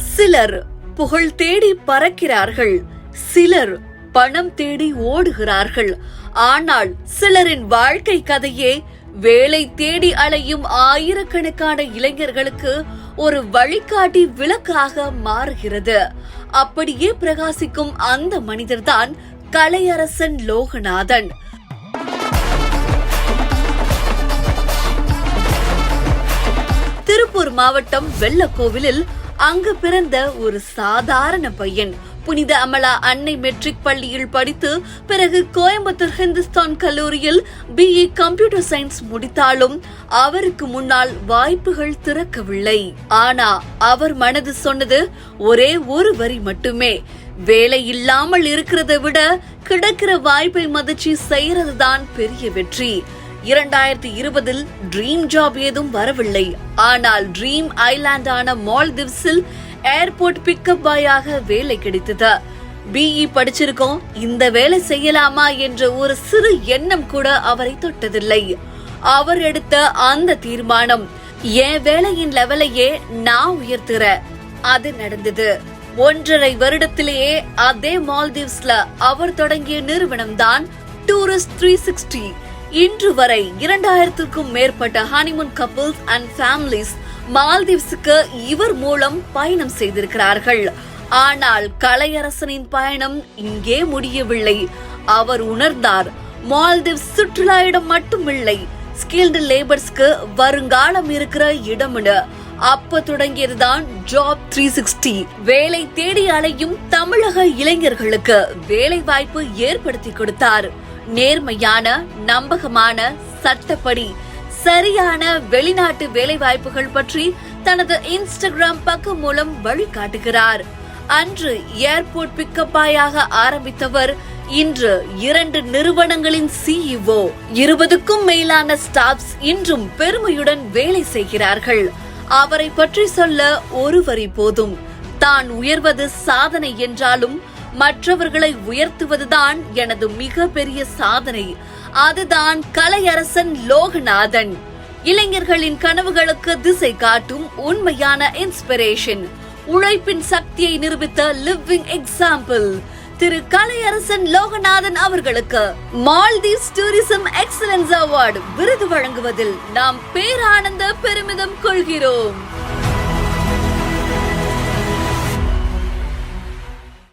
சிலர் புகழ் தேடி பறக்கிறார்கள், சிலர் பணம் தேடி ஓடுகிறார்கள். ஆனால் சிலரின் வாழ்க்கை கதையே வேலை தேடி அலையும் ஆயிரக்கணக்கான இளைஞர்களுக்கு ஒரு வழிகாட்டி விளக்காக மாறுகிறது. அப்படியே பிரகாசிக்கும் அந்த மனிதர்தான் கலையரசன் லோகநாதன். திருப்பூர் மாவட்டம் வெள்ளக்கோவிலில் அங்கு பிறந்த ஒரு சாதாரண பையன். புனித அமலா அன்னை மெட்ரிக் பள்ளியில் படித்து பிறகு கோயம்புத்தூர் ஹிந்துஸ்தான் கல்லூரியில் BA கம்ப்யூட்டர் சயின்ஸ் முடித்தாலும் அவருக்கு முன்னால் வாய்ப்புகள் திறக்கவில்லை. ஆனா அவர் மனது சொன்னது ஒரே ஒரு வரி மட்டுமே, வேலை இல்லாமல் இருக்கிறதை விட கிடைக்கிற வாய்ப்பை மதிச்சு செய்யறதுதான் பெரிய வெற்றி. 2020 ட்ரீம் ஜாப் ஏதும் வரவில்லை. ஆனால் ட்ரீம் ஐலாண்டான மால்தீவ்ஸில் ஏர்போர்ட் பிக்கப் பாயாக வேலை கிடைத்தது. BE படிச்சிருக்கோம், இந்த வேலை செய்யலாமா என்ற ஒரு சிறு எண்ணம் கூட அவரை தொட்டதில்லை. அவர் எடுத்த அந்த தீர்மானம், என் வேலையின் லெவலையே நான் உயர்த்துற, அது நடந்தது. 1.5 வருடத்திலேயே அதே மால்தீவ்ஸ்ல அவர் தொடங்கிய நிறுவனம் தான் டூரிஸ்ட் 360. இன்று வரை 2000க்கும் மேற்பட்ட ஹனிமூன் கப்பிள்ஸ் அண்ட் ஃபேமிலிஸ் மால்தீவ்ஸுக்கு இவர் மூலம் பயணம் செய்திருக்கிறார்கள். ஆனால் கலையரசனின் பயணம் இங்கே முடியவில்லை. அவர் உணர்ந்தார், மால்தீவ்ஸ் சுற்றுலா இடம் மட்டுமில்லை, ஸ்கில்டு லேபர்ஸ்க்கு வருங்காலம் இருக்கிற இடம்னு. அப்ப தொடங்கியதுதான் ஜாப் 360. வேலை தேடி அலையும் தமிழக இளைஞர்களுக்கு வேலை வாய்ப்பு ஏற்படுத்தி கொடுத்தார். நேர்மையான, நம்பகமான, சட்டப்படி சரியான வெளிநாட்டு வேலை வாய்ப்புகள் பற்றி தனது இன்ஸ்டாகிராம் பக்கம் மூலம் வழிகாட்டுகிறார். அன்று ஏர்போர்ட் பிக்கப் பாயாக ஆரம்பித்தவர் இன்று 2 நிறுவனங்களின் CEO. 20க்கும் மேலான ஸ்டாஃப்ஸ் இன்றும் பெருமையுடன் வேலை செய்கிறார்கள். அவரை பற்றி சொல்ல ஒரு வரி போதும். தான் உயர்வது சாதனை என்றாலும் மற்றவர்களை உயர்த்துவதுதான் எனது மிக பெரிய சாதனை. அதுதான் கலையரசன் லோகநாதன். இளைஞர்களின் கனவுகளுக்கு திசை காட்டும் உண்மையான இன்ஸ்பிரேஷன், உழைப்பின் சக்தியை நிரூபித்த லிவிங் எக்ஸாம்பிள் திரு கலையரசன் லோகநாதன் அவர்களுக்கு மால்தீவ்ஸ் டூரிசம் எக்ஸலன்ஸ் அவார்டு விருது வழங்குவதில் நாம் பேரானந்த பெருமிதம் கொள்கிறோம்.